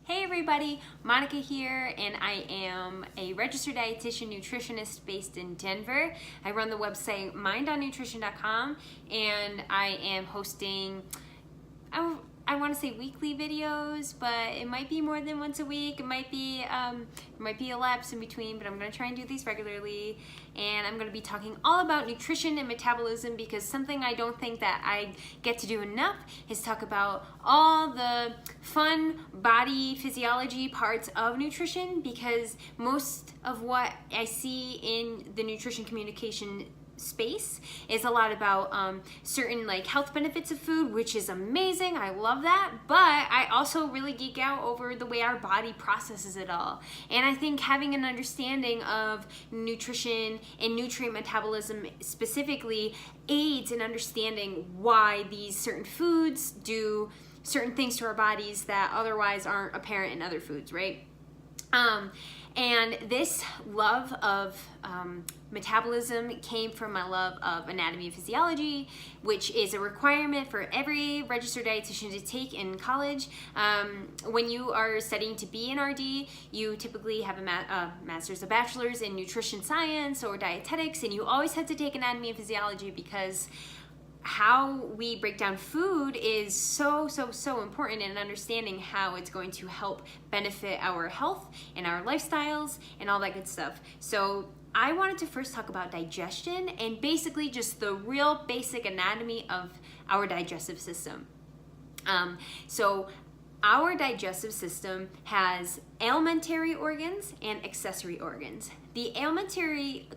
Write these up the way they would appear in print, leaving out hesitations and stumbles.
Hey everybody, Monica here, and I am a registered dietitian nutritionist based in Denver. I run the website mindonnutrition.com, and I am hosting, I want to say weekly videos, but it might be more than once a week. It might be a lapse in between, but I'm going to try and do these regularly. And I'm going to be talking all about nutrition and metabolism, because something I don't think that I get to do enough is talk about all the fun body physiology parts of nutrition, because most of what I see in the nutrition communication space is a lot about certain like health benefits of food, which is amazing. I love that, but I also really geek out over the way our body processes it all. And I think having an understanding of nutrition and nutrient metabolism specifically aids in understanding why these certain foods do certain things to our bodies that otherwise aren't apparent in other foods, right? And this love of metabolism came from my love of anatomy and physiology, which is a requirement for every registered dietitian to take in college. When you are studying to be an RD, you typically have a master's, a bachelor's in nutrition science or dietetics, and you always have to take anatomy and physiology, because how we break down food is so important in understanding how it's going to help benefit our health and our lifestyles and all that good stuff. So I wanted to first talk about digestion and basically just the real basic anatomy of our digestive system. So our digestive system has alimentary organs and accessory organs. The alimentary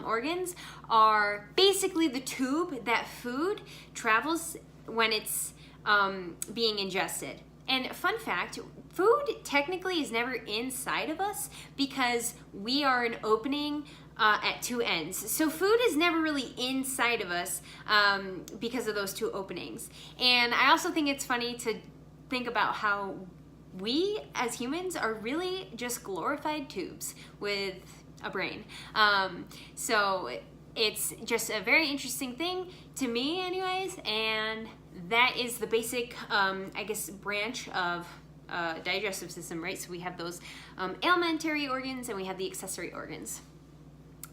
organs are basically the tube that food travels when it's being ingested. And fun fact, food technically is never inside of us, because we are an opening at two ends. So food is never really inside of us because of those two openings. And I also think it's funny to think about how we as humans are really just glorified tubes with a brain. So it's just a very interesting thing to me anyways, and that is the basic I guess branch of digestive system, right? So we have those alimentary organs and we have the accessory organs.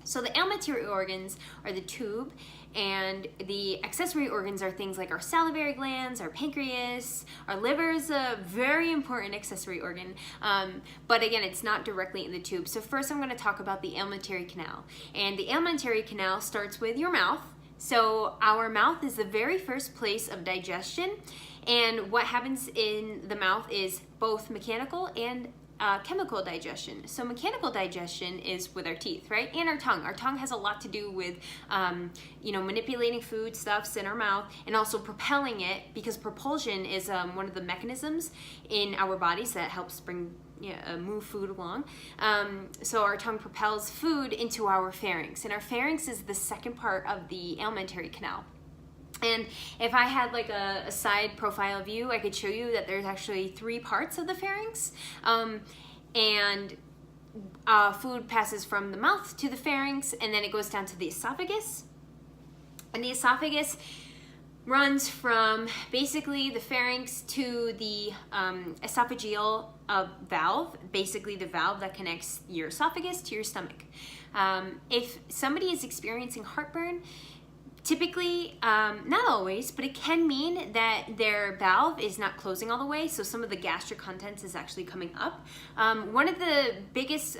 So the alimentary organs are the tube, and the accessory organs are things like our salivary glands, our pancreas, our liver is a very important accessory organ, but again, it's not directly in the tube. So first I'm going to talk about the alimentary canal, and the alimentary canal starts with your mouth. So our mouth is the very first place of digestion, and what happens in the mouth is both mechanical and chemical digestion. So mechanical digestion is with our teeth, right? And our tongue. Our tongue has a lot to do with, manipulating foodstuffs in our mouth and also propelling it, because propulsion is one of the mechanisms in our bodies that helps move food along. So our tongue propels food into our pharynx, and our pharynx is the second part of the alimentary canal. And if I had like a side profile view, I could show you that there's actually three parts of the pharynx. And food passes from the mouth to the pharynx, and then it goes down to the esophagus. And the esophagus runs from basically the pharynx to the esophageal valve, basically the valve that connects your esophagus to your stomach. If somebody is experiencing heartburn, typically, not always, but it can mean that their valve is not closing all the way, so some of the gastric contents is actually coming up. One of the biggest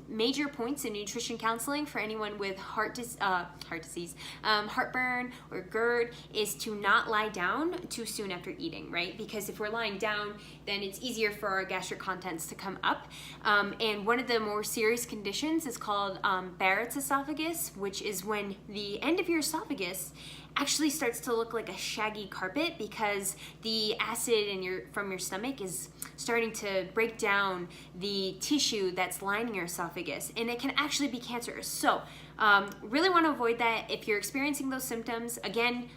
major points in nutrition counseling for anyone with heart disease, heartburn or GERD, is to not lie down too soon after eating, right? Because if we're lying down, then it's easier for our gastric contents to come up. And one of the more serious conditions is called Barrett's esophagus, which is when the end of your esophagus actually starts to look like a shaggy carpet, because the acid from your stomach is starting to break down the tissue that's lining your esophagus, and it can actually be cancerous. So really want to avoid that. If you're experiencing those symptoms, again,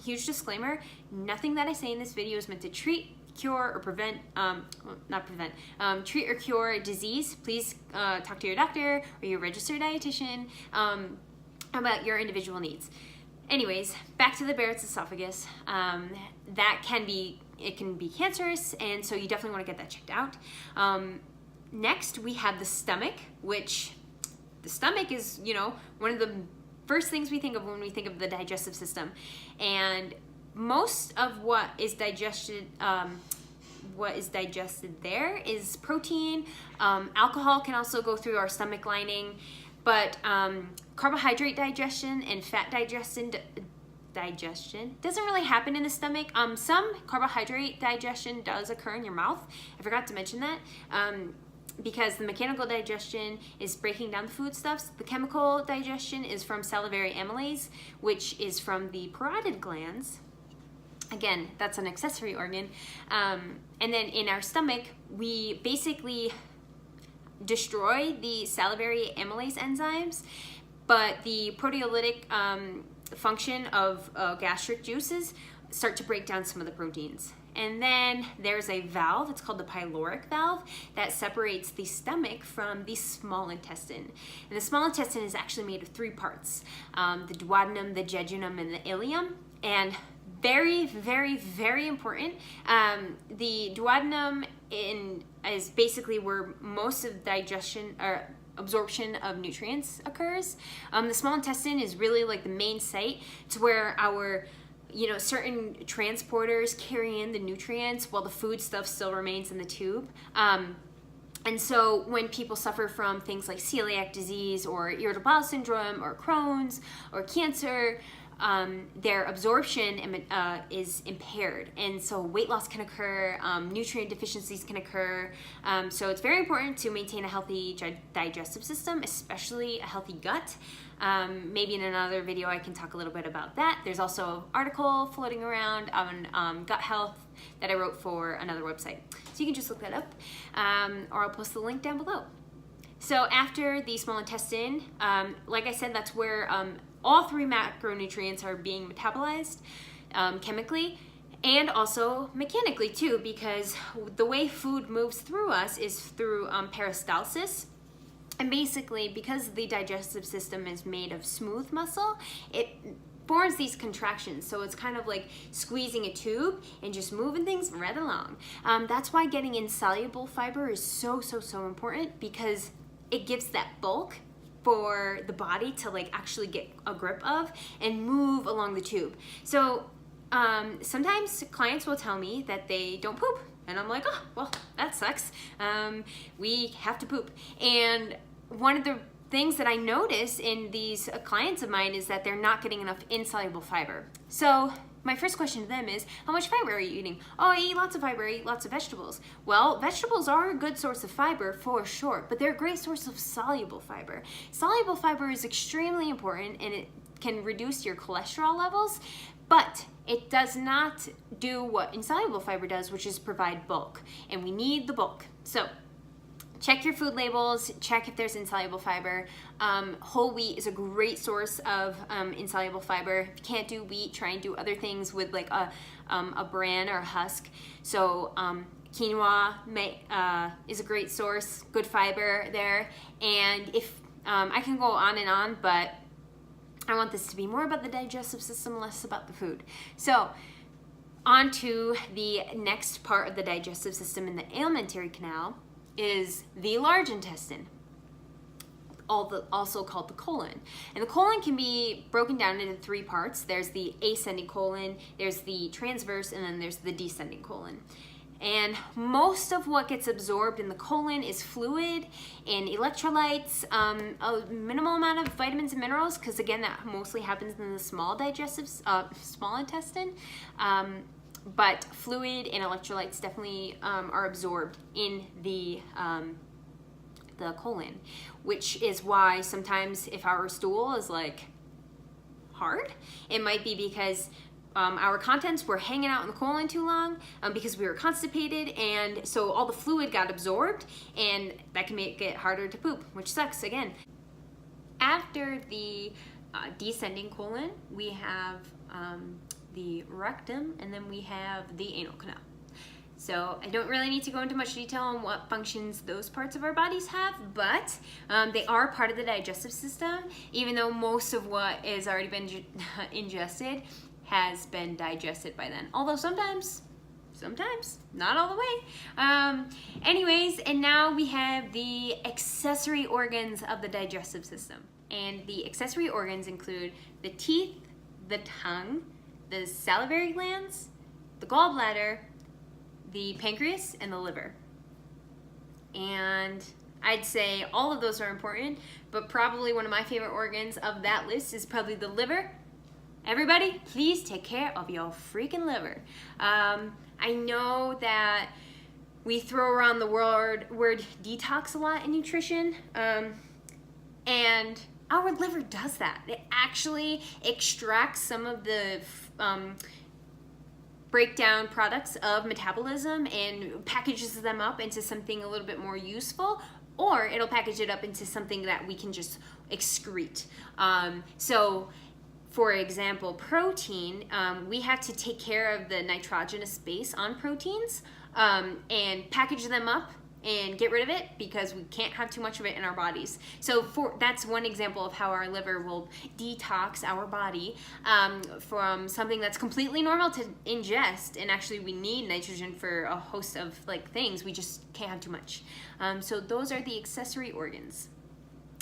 huge disclaimer, nothing that I say in this video is meant to treat, cure, or prevent, treat or cure disease. Please talk to your doctor or your registered dietitian about your individual needs. Anyways, back to the Barrett's esophagus. That can be it can be cancerous, and so you definitely want to get that checked out. Next, we have the stomach, which the stomach is, you know, one of the first things we think of when we think of the digestive system. And most of what is digested there is protein. Alcohol can also go through our stomach lining, but carbohydrate digestion and fat digestion doesn't really happen in the stomach. Some carbohydrate digestion does occur in your mouth. I forgot to mention that. Because the mechanical digestion is breaking down the foodstuffs. The chemical digestion is from salivary amylase, which is from the parotid glands. Again, that's an accessory organ. And then in our stomach, we basically destroy the salivary amylase enzymes, but the proteolytic function of gastric juices start to break down some of the proteins. And then there's a valve, it's called the pyloric valve, that separates the stomach from the small intestine. And the small intestine is actually made of 3 parts, the duodenum, the jejunum, and the ileum. And very, very, very important, the duodenum is basically where most of digestion or absorption of nutrients occurs. The small intestine is really like the main site. It's where our certain transporters carry in the nutrients while the food stuff still remains in the tube. And so when people suffer from things like celiac disease or irritable bowel syndrome or Crohn's or cancer, their absorption is impaired. And so weight loss can occur, nutrient deficiencies can occur. So it's very important to maintain a healthy digestive system, especially a healthy gut. Maybe in another video I can talk a little bit about that. There's also an article floating around on gut health that I wrote for another website. So you can just look that up, or I'll post the link down below. So after the small intestine, like I said, that's where all 3 macronutrients are being metabolized chemically and also mechanically too, because the way food moves through us is through peristalsis. And basically, because the digestive system is made of smooth muscle, it forms these contractions. So it's kind of like squeezing a tube and just moving things right along. That's why getting insoluble fiber is so important, because it gives that bulk for the body to like actually get a grip of and move along the tube. So sometimes clients will tell me that they don't poop, and I'm like, oh, well, that sucks. We have to poop. And one of the things that I notice in these clients of mine is that they're not getting enough insoluble fiber. So my first question to them is, how much fiber are you eating? Oh, I eat lots of fiber, I eat lots of vegetables. Well, vegetables are a good source of fiber for sure, but they're a great source of soluble fiber. Soluble fiber is extremely important, and it can reduce your cholesterol levels, but it does not do what insoluble fiber does, which is provide bulk, and we need the bulk. So check your food labels, check if there's insoluble fiber. Whole wheat is a great source of insoluble fiber. If you can't do wheat, try and do other things with like a bran or a husk. So quinoa is a great source, good fiber there. And if I can go on and on, but I want this to be more about the digestive system, less about the food. So on to the next part of the digestive system in the alimentary canal is the large intestine, also called the colon. And the colon can be broken down into 3 parts. There's the ascending colon, there's the transverse, and then there's the descending colon. And most of what gets absorbed in the colon is fluid and electrolytes, a minimal amount of vitamins and minerals, because again, that mostly happens in the small intestine. But fluid and electrolytes definitely are absorbed in the colon, which is why sometimes if our stool is like hard, it might be because our contents were hanging out in the colon too long because we were constipated, and so all the fluid got absorbed, and that can make it harder to poop, which sucks again. After the descending colon, we have the rectum, and then we have the anal canal. So I don't really need to go into much detail on what functions those parts of our bodies have, but they are part of the digestive system, even though most of what has already been ingested has been digested by then. Although sometimes sometimes, not all the way. Anyways, and now we have the accessory organs of the digestive system. And the accessory organs include the teeth, the tongue, the salivary glands, the gallbladder, the pancreas, and the liver. And I'd say all of those are important, but probably one of my favorite organs of that list is probably the liver. Everybody, please take care of your freaking liver. I know that we throw around the word detox a lot in nutrition, and our liver does that. It actually extracts some of the breakdown products of metabolism and packages them up into something a little bit more useful, or it'll package it up into something that we can just excrete. So for example, protein, we have to take care of the nitrogenous base on proteins and package them up and get rid of it because we can't have too much of it in our bodies. So that's one example of how our liver will detox our body from something that's completely normal to ingest, and actually we need nitrogen for a host of things. We just can't have too much. So those are the accessory organs.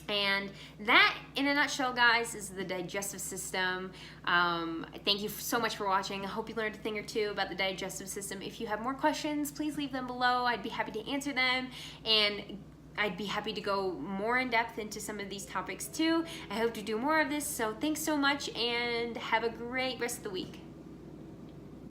And that, in a nutshell, guys, is the digestive system. Thank you so much for watching. I hope you learned a thing or two about the digestive system. If you have more questions, please leave them below. I'd be happy to answer them, and I'd be happy to go more in depth into some of these topics too. I hope to do more of this, so thanks so much, and have a great rest of the week.